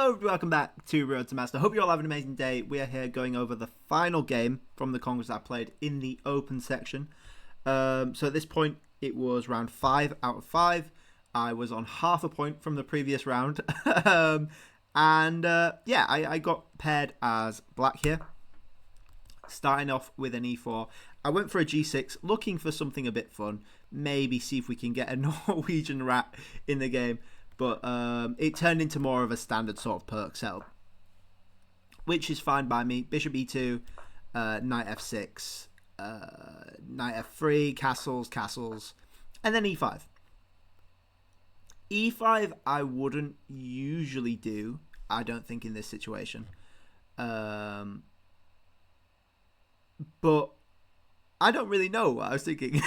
Hello, welcome back to Road to Master. Hope you all have an amazing day. We are here going over the final game from the Congress I played in the open section. So at this point, it was round 5 out of 5. I was on half a point from the previous round. I got paired as black here. Starting off with an e4. I went for a g6, looking for something a bit fun. Maybe see if we can get a Norwegian rat in the game. But it turned into more of a standard sort of perk setup, which is fine by me. Bishop e2, knight f6, knight f3, castles, and then e5. E5 I wouldn't usually do, I don't think, in this situation. But I don't really know what I was thinking.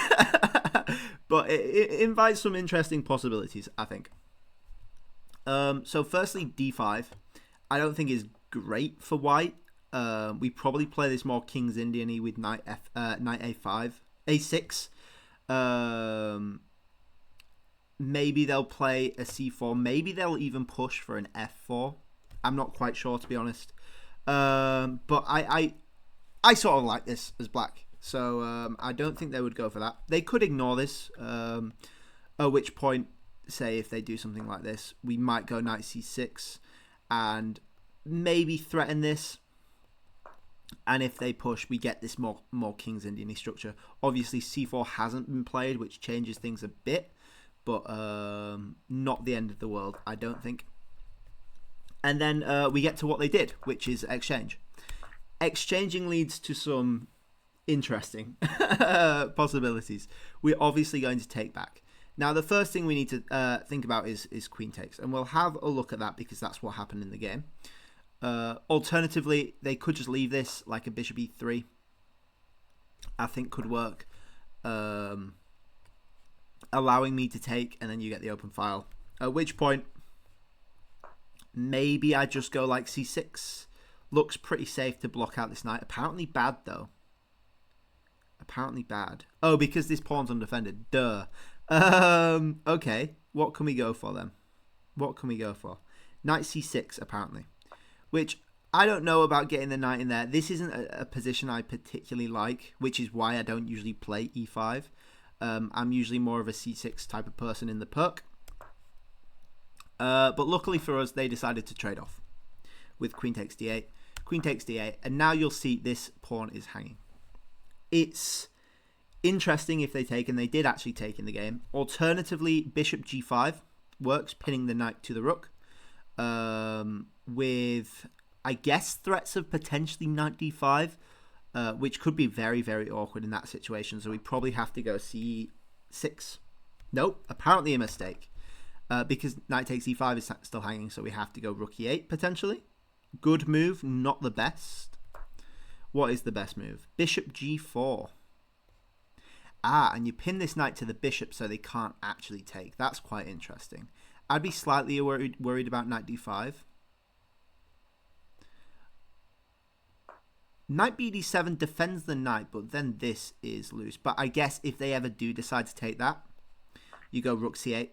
But it invites some interesting possibilities, I think. So firstly, d5, I don't think is great for white. We probably play this more King's Indian-y with knight a5, a6. Maybe they'll play a c4. Maybe they'll even push for an f4. I'm not quite sure, to be honest. But I sort of like this as black. So I don't think they would go for that. They could ignore this, at which point, say if they do something like this, we might go knight c6 and maybe threaten this, and if they push, we get this more King's Indian structure. Obviously c4 hasn't been played, which changes things a bit, but not the end of the world, I don't think. And then we get to what they did, which is exchange. Exchanging leads to some interesting possibilities. We're obviously going to take back. Now, the first thing we need to think about is queen takes, and we'll have a look at that because that's what happened in the game. Alternatively, they could just leave this like a bishop e3. I think could work, allowing me to take, and then you get the open file. At which point, maybe I just go like c6. Looks pretty safe to block out this knight. Apparently bad, though. Apparently bad. Oh, because this pawn's undefended. Duh. Okay, what can we go for then? What can we go for? Knight c6, apparently. Which, I don't know about getting the knight in there. This isn't a position I particularly like, which is why I don't usually play e5. I'm usually more of a c6 type of person in the perk. But luckily for us, they decided to trade off with queen takes d8. Queen takes d8, and now you'll see this pawn is hanging. It's interesting if they take, and they did actually take in the game. Alternatively, bishop g5 works, pinning the knight to the rook, with, I guess, threats of potentially knight d5, which could be very, very awkward in that situation. So we probably have to go c6. Nope, apparently a mistake, because knight takes e5 is still hanging, so we have to go rook e8 potentially. Good move, not the best. What is the best move? Bishop g4. Ah, and you pin this knight to the bishop so they can't actually take. That's quite interesting. I'd be slightly worried about knight d5. Knight bd7 defends the knight, but then this is loose. But I guess if they ever do decide to take that, you go rook c8.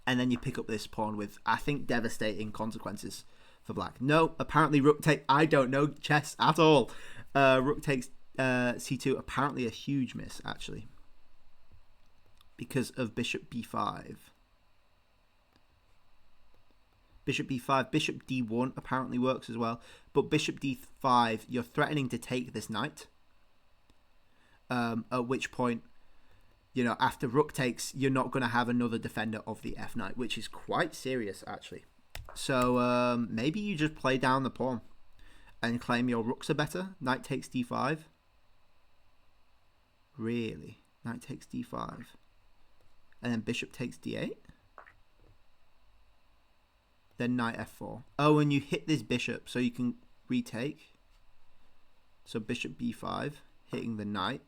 And then you pick up this pawn with, I think, devastating consequences for black. No, apparently rook take. I don't know chess at all. Rook takes c2, apparently a huge miss, actually, because of bishop b5. Bishop b5, bishop d1 apparently works as well, but bishop d5, you're threatening to take this knight, at which point, you know, after rook takes, you're not going to have another defender of the f knight, which is quite serious, actually. So maybe you just play down the pawn and claim your rooks are better. Knight takes d5. Really? Knight takes d5. And then bishop takes d8. Then knight f4. Oh, and you hit this bishop so you can retake. So bishop b5, hitting the knight.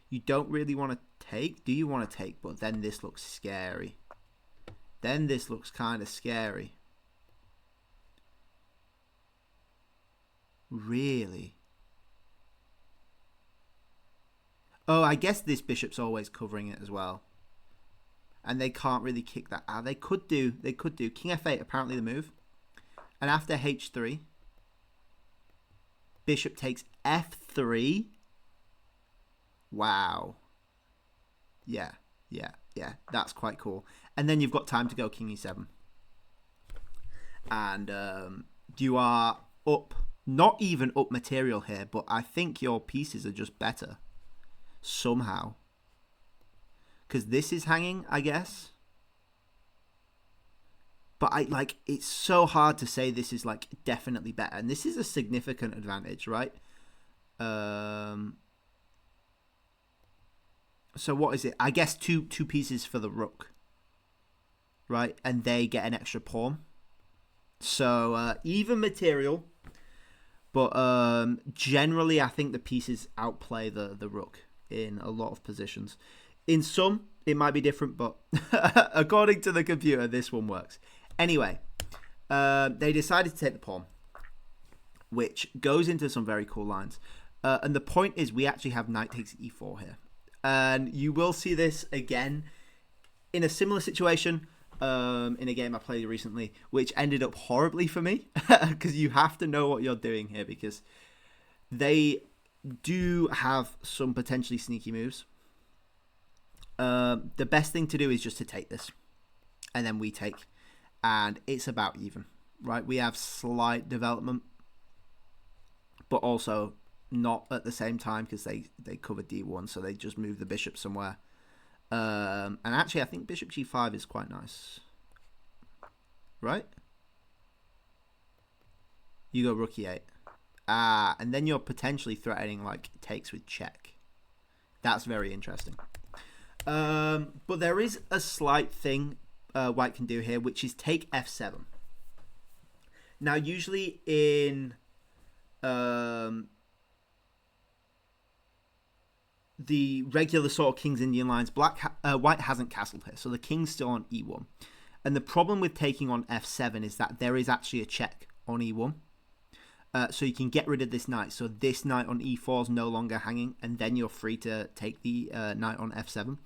You don't really want to take. Do you want to take? But then this looks scary. Then this looks kind of scary. Really? Oh, I guess this bishop's always covering it as well. And they can't really kick that out. They could do king f8, apparently the move. And after h3, bishop takes f3. Wow. Yeah. That's quite cool. And then you've got time to go king e7. And you are up, not even up material here, but I think your pieces are just better somehow. Because this is hanging, I guess. But it's so hard to say this is like definitely better. And this is a significant advantage, right? So what is it? I guess two pieces for the rook, right? And they get an extra pawn. So even material, but generally I think the pieces outplay the rook in a lot of positions. In some, it might be different, but according to the computer, this one works. Anyway, they decided to take the pawn, which goes into some very cool lines. And the point is we actually have knight takes e4 here. And you will see this again in a similar situation in a game I played recently, which ended up horribly for me because you have to know what you're doing here because they do have some potentially sneaky moves. The best thing to do is just to take this and then we take, and it's about even, right? We have slight development, but also not at the same time because they cover d1, so they just move the bishop somewhere. And actually I think bishop g5 is quite nice, right? You go rook e8, and then you're potentially threatening like takes with check. That's very interesting. But there is a slight thing white can do here, which is take f7. Now usually in the regular sort of King's Indian lines, white hasn't castled here, so the king's still on e1. And the problem with taking on f7 is that there is actually a check on e1. So you can get rid of this knight. So this knight on e4 is no longer hanging, and then you're free to take the knight on f7.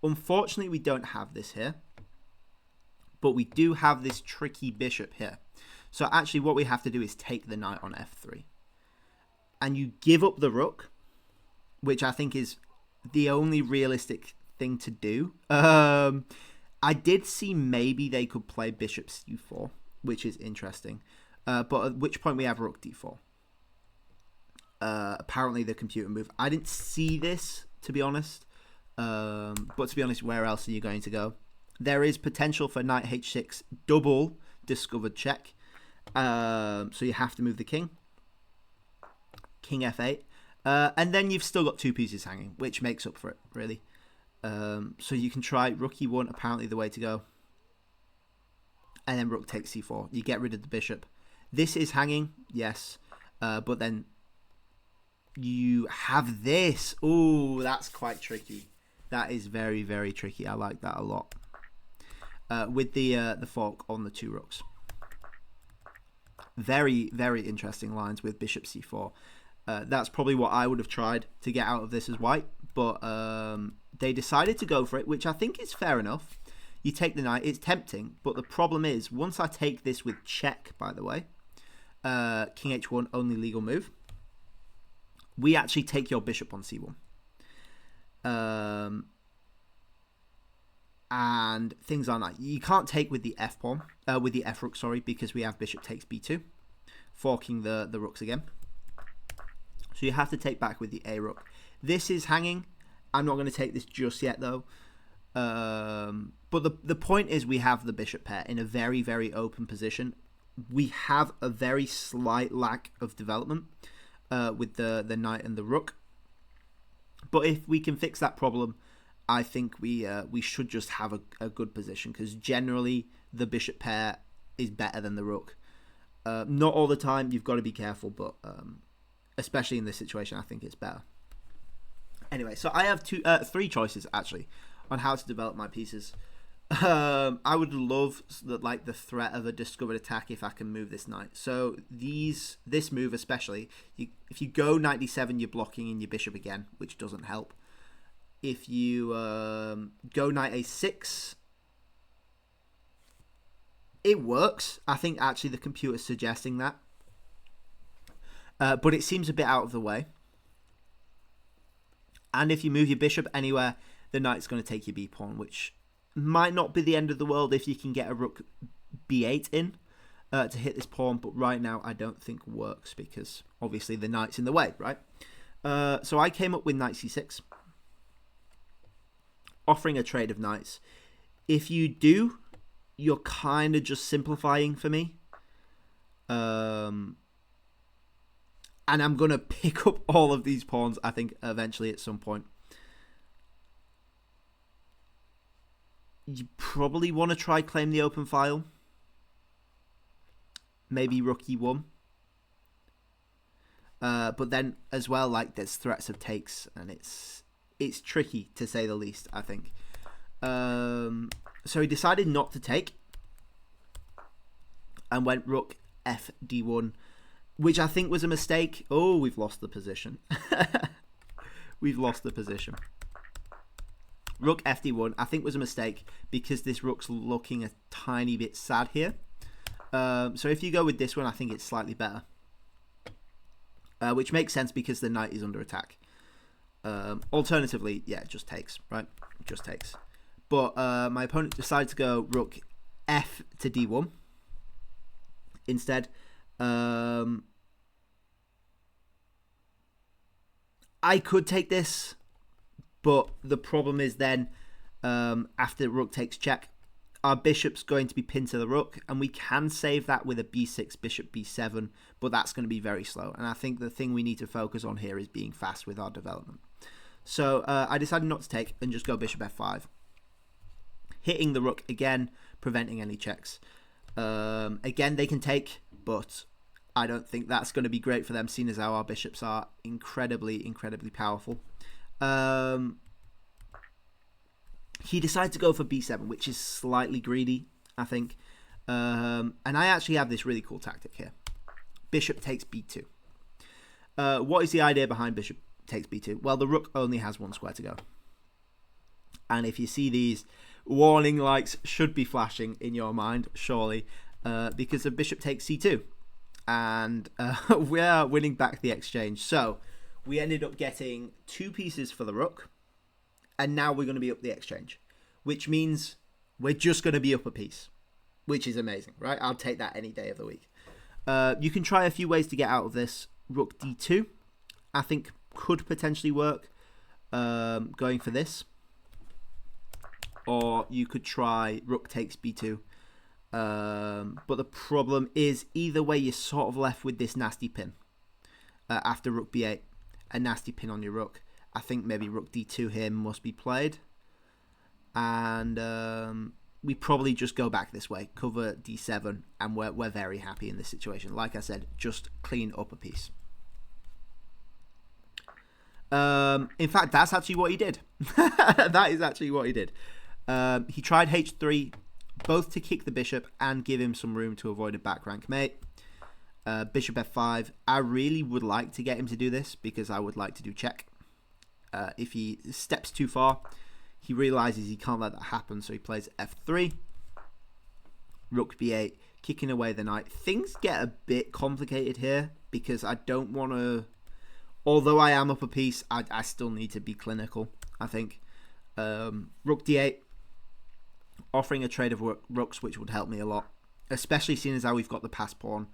Unfortunately, we don't have this here, but we do have this tricky bishop here. So actually what we have to do is take the knight on f3. And you give up the rook, which I think is the only realistic thing to do. I did see maybe they could play bishop c4, which is interesting. But at which point we have rook d4. Apparently the computer move. I didn't see this, to be honest. But to be honest, where else are you going to go? There is potential for knight h6 double discovered check. So you have to move the king. King f8. And then you've still got two pieces hanging, which makes up for it, really. So you can try rook e1, apparently the way to go. And then rook takes c4. You get rid of the bishop. This is hanging, yes. But then you have this. Ooh, that's quite tricky. That is very, very tricky. I like that a lot. With the fork on the two rooks. Very, very interesting lines with bishop c4. That's probably what I would have tried to get out of this as white, but they decided to go for it, which I think is fair enough. You take the knight, it's tempting, but the problem is, once I take this with check, by the way, king h1, only legal move, we actually take your bishop on c1. And things are like, you can't take with the f pawn, with the f rook, sorry, because we have bishop takes b2, forking the rooks again. So you have to take back with the a rook. This is hanging. I'm not going to take this just yet, though. But the point is we have the bishop pair in a very, very open position. We have a very slight lack of development with the knight and the rook. But if we can fix that problem, I think we should just have a good position, because generally the bishop pair is better than the rook. Not all the time. You've got to be careful, but especially in this situation, I think it's better. Anyway, so I have three choices actually on how to develop my pieces. I would love the threat of a discovered attack if I can move this knight. So this move especially, if you go knight d7, you're blocking in your bishop again, which doesn't help. If you go knight a6, It works. I think actually the computer's suggesting that. But it seems a bit out of the way. And if you move your bishop anywhere, the knight's going to take your b pawn, which might not be the end of the world if you can get a rook b8 in to hit this pawn. But right now, I don't think works because obviously the knight's in the way, right? So I came up with knight c6, offering a trade of knights. If you do, you're kind of just simplifying for me. And I'm going to pick up all of these pawns, I think, eventually at some point. You probably want to try claim the open file. Maybe rook e1. But then, as well, like, there's threats of takes, and it's tricky, to say the least, I think. So he decided not to take, and went rook f d1, which I think was a mistake. Oh, we've lost the position. We've lost the position. Rook f d1, I think was a mistake because this rook's looking a tiny bit sad here. So if you go with this one, I think it's slightly better. Which makes sense because the knight is under attack. Alternatively, yeah, it just takes, right? It just takes. But my opponent decided to go rook f to d1 instead. I could take this, but the problem is then after rook takes check, our bishop's going to be pinned to the rook, and we can save that with a b6, bishop b7, but that's going to be very slow. And I think the thing we need to focus on here is being fast with our development. So I decided not to take and just go bishop f5, hitting the rook again, preventing any checks. Again, they can take, but I don't think that's going to be great for them, seeing as how our bishops are incredibly powerful. He decided to go for b7, which is slightly greedy, I think. And I actually have this really cool tactic here. Bishop takes b2. What is the idea behind bishop takes b2? Well, the rook only has one square to go. And if you see these, warning lights should be flashing in your mind, surely, because the bishop takes c2. And we are winning back the exchange. So we ended up getting 2 pieces for the rook. And now we're going to be up the exchange, which means we're just going to be up a piece, which is amazing, right? I'll take that any day of the week. You can try a few ways to get out of this. Rook d2, I think, could potentially work, going for this. Or you could try rook takes b2. But the problem is, either way, you're sort of left with this nasty pin. After rook b8, a nasty pin on your rook. I think maybe rook d2 here must be played. And we probably just go back this way, cover d7, and we're very happy in this situation. Like I said, just clean up a piece. In fact, that's actually what he did. That is actually what he did. He tried h3, both to kick the bishop and give him some room to avoid a back rank mate. Bishop f5. I really would like to get him to do this because I would like to do check. If he steps too far, he realizes he can't let that happen, so he plays f3. Rook b8, kicking away the knight. Things get a bit complicated here because I don't want to... Although I am up a piece, I still need to be clinical, I think. Rook d8, offering a trade of rooks, which would help me a lot, especially seeing as how we've got the pass pawn,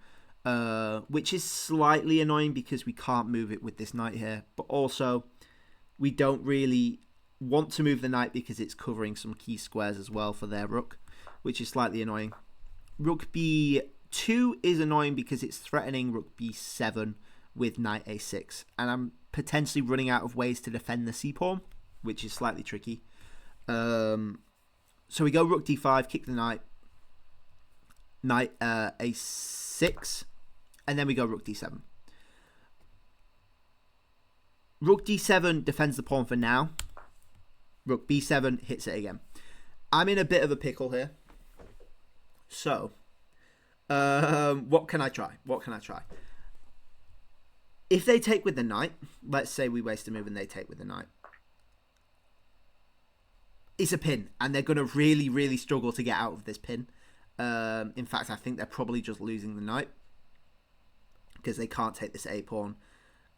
which is slightly annoying because we can't move it with this knight here, but also we don't really want to move the knight because it's covering some key squares as well for their rook, which is slightly annoying. Rook b2 is annoying because it's threatening rook b7 with knight a6, and I'm potentially running out of ways to defend the c-pawn, which is slightly tricky. So we go rook d5, kick the knight, knight a6, and then we go rook d7. Rook d7 defends the pawn for now. Rook b7 hits it again. I'm in a bit of a pickle here. So, what can I try? If they take with the knight, let's say we waste a move and they take with the knight, it's a pin, and they're going to really struggle to get out of this pin. In fact, I think they're probably just losing the knight because they can't take this A pawn,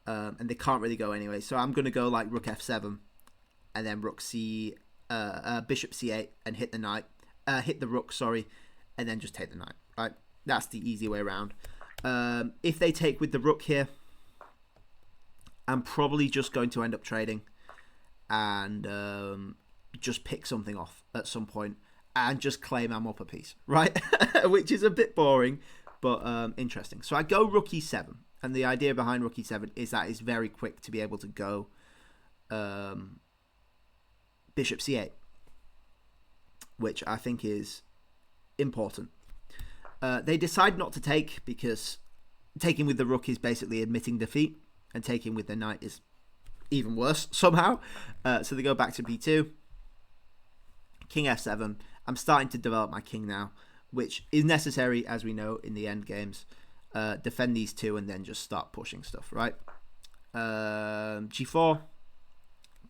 and they can't really go anyway. So I'm going to go like rook f7, and then rook c, bishop c8, and hit the knight, hit the rook, sorry, and then just take the knight. Right, that's the easy way around. If they take with the rook here, I'm probably just going to end up trading and just pick something off at some point and just claim I'm up a piece, right? Which is a bit boring, but interesting. So I go rook e7, and the idea behind rook e7 is that it's very quick to be able to go bishop c8, which I think is important. They decide not to take because taking with the rook is basically admitting defeat, and taking with the knight is even worse somehow. So they go back to b2, king f7. I'm starting to develop my king now, which is necessary, as we know, in the end games. Defend these two and then just start pushing stuff, right? g4,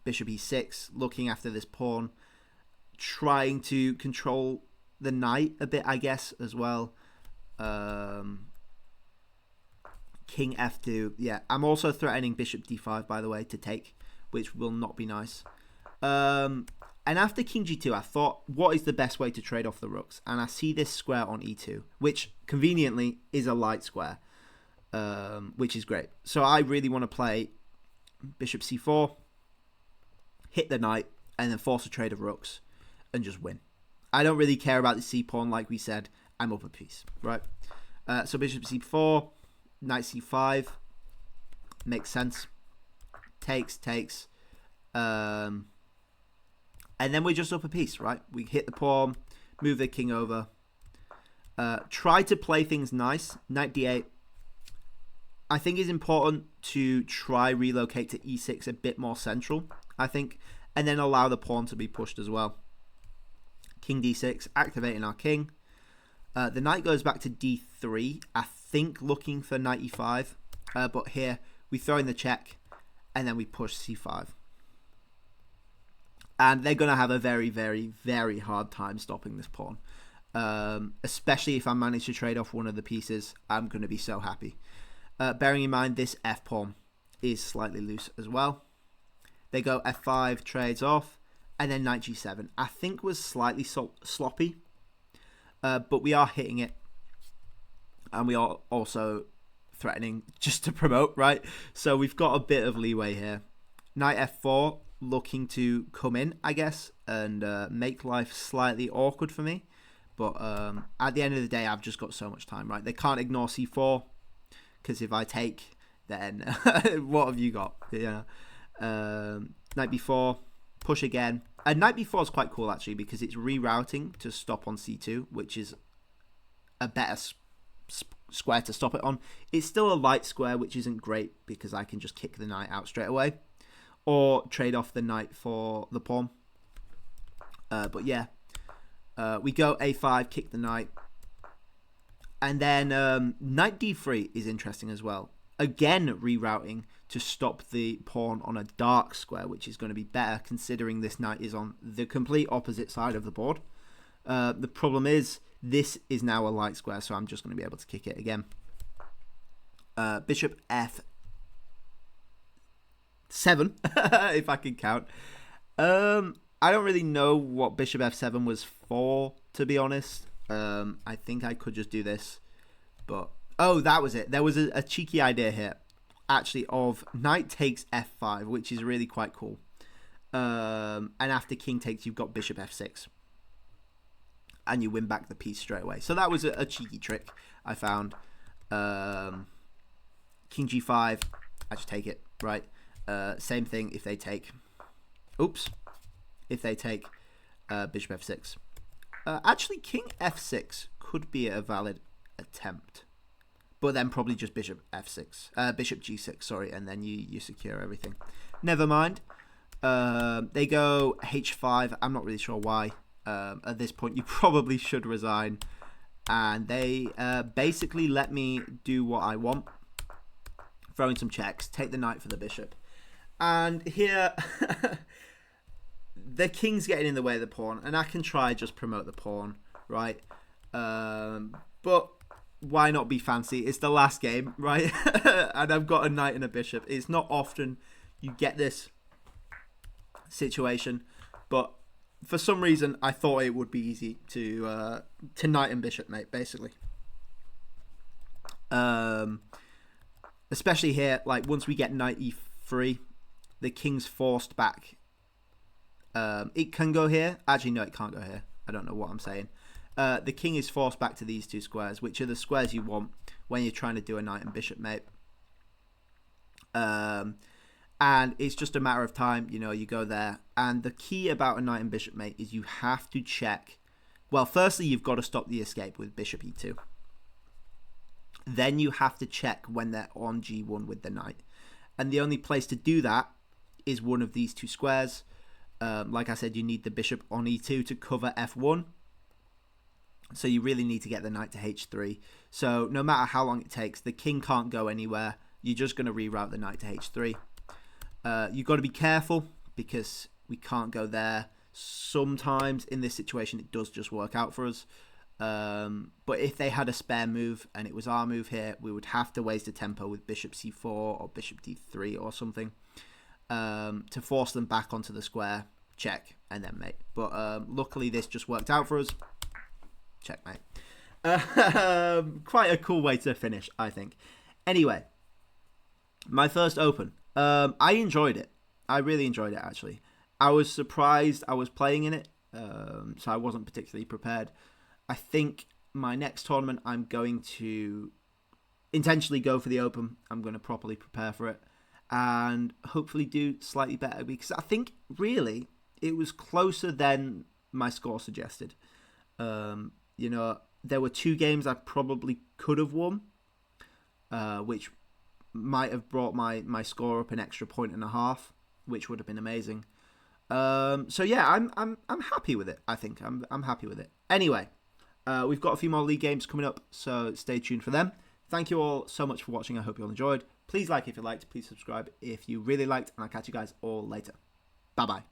bishop e6, looking after this pawn, trying to control the knight a bit, I guess, as well. King f2. Yeah, I'm also threatening bishop d5, by the way, to take, which will not be nice. And after king g2, I thought, what is the best way to trade off the rooks? And I see this square on e2, which conveniently is a light square, which is great. So I really want to play bishop c4, hit the knight, and then force a trade of rooks and just win. I don't really care about the c-pawn, like we said. I'm up a piece, right? So bishop c4, knight c5, makes sense. Takes. And then we're just up a piece, right? We hit the pawn, move the king over. Try to play things nice. Knight d8. I think it's important to try relocate to e6 a bit more central, I think. And then allow the pawn to be pushed as well. King d6, activating our king. The knight goes back to d3, I think looking for knight e5. But here, we throw in the check, and then we push c5. And they're going to have a very, very, very hard time stopping this pawn. Especially if I manage to trade off one of the pieces, I'm going to be so happy. Bearing in mind, this f-pawn is slightly loose as well. They go f5, trades off, and then knight g7. I think was slightly sloppy, but we are hitting it. And we are also threatening just to promote, right? So we've got a bit of leeway here. Knight f4, looking to come in, I guess, and make life slightly awkward for me. But at the end of the day, I've just got so much time, right? They can't ignore c4, because if I take, then what have you got? Yeah. Knight b4, push again. And knight b4 is quite cool, actually, because it's rerouting to stop on c2, which is a better square to stop it on. It's still a light square, which isn't great, because I can just kick the knight out straight away. Or trade off the knight for the pawn. But yeah, we go a5, kick the knight. And then knight d3 is interesting as well. Again, rerouting to stop the pawn on a dark square, which is going to be better considering this knight is on the complete opposite side of the board. The problem is, this is now a light square, so I'm just going to be able to kick it again. Bishop f7, if I can count. I don't really know what bishop f7 was for, to be honest. I think I could just do this, but oh, that was it. There was a cheeky idea here, actually, of knight takes f5, which is really quite cool. And after king takes, you've got bishop f6, and you win back the piece straight away. So that was a cheeky trick I found. King g5, I just take it, right? Same thing if they take. Oops. If they take bishop f6. Actually, king f6 could be a valid attempt. But then probably just bishop f6. Bishop g6, sorry. And then you secure everything. Never mind. They go h5. I'm not really sure why. At this point, you probably should resign. And they basically let me do what I want. Throw in some checks. Take the knight for the bishop. And here, the king's getting in the way of the pawn. And I can try just promote the pawn, right? But why not be fancy? It's the last game, right? And I've got a knight and a bishop. It's not often you get this situation, but for some reason I thought it would be easy to knight and bishop mate, basically. Especially here, like once we get knight e3, the king's forced back. It can go here. Actually, no, it can't go here. I don't know what I'm saying. The king is forced back to these two squares, which are the squares you want when you're trying to do a knight and bishop mate. And it's just a matter of time, you know, you go there. And the key about a knight and bishop mate is you have to check. Well, firstly, you've got to stop the escape with bishop e2. Then you have to check when they're on g1 with the knight. And the only place to do that is one of these two squares. Like I said, you need the bishop on e2 to cover f1. So you really need to get the knight to h3. So no matter how long it takes, the king can't go anywhere. You're just going to reroute the knight to h3. You've got to be careful because we can't go there. Sometimes in this situation, it does just work out for us. But if they had a spare move and it was our move here, we would have to waste a tempo with bishop c4 or bishop d3 or something to force them back onto the square. Check and then mate. But luckily this just worked out for us. Checkmate. Quite a cool way to finish, I think. Anyway, my first open. I enjoyed it. I really enjoyed it, actually. I was surprised I was playing in it, so I wasn't particularly prepared. I think my next tournament, I'm going to intentionally go for the open. I'm going to properly prepare for it and hopefully do slightly better because I think, really, it was closer than my score suggested. You know, there were 2 games I probably could have won, which might have brought my score up an extra 1.5, which would have been amazing. So yeah, I'm happy with it. I think I'm happy with it. Anyway, we've got a few more league games coming up, so stay tuned for them. Thank you all so much for watching. I hope you all enjoyed. Please like if you liked. Please subscribe if you really liked, and I'll catch you guys all later. Bye bye.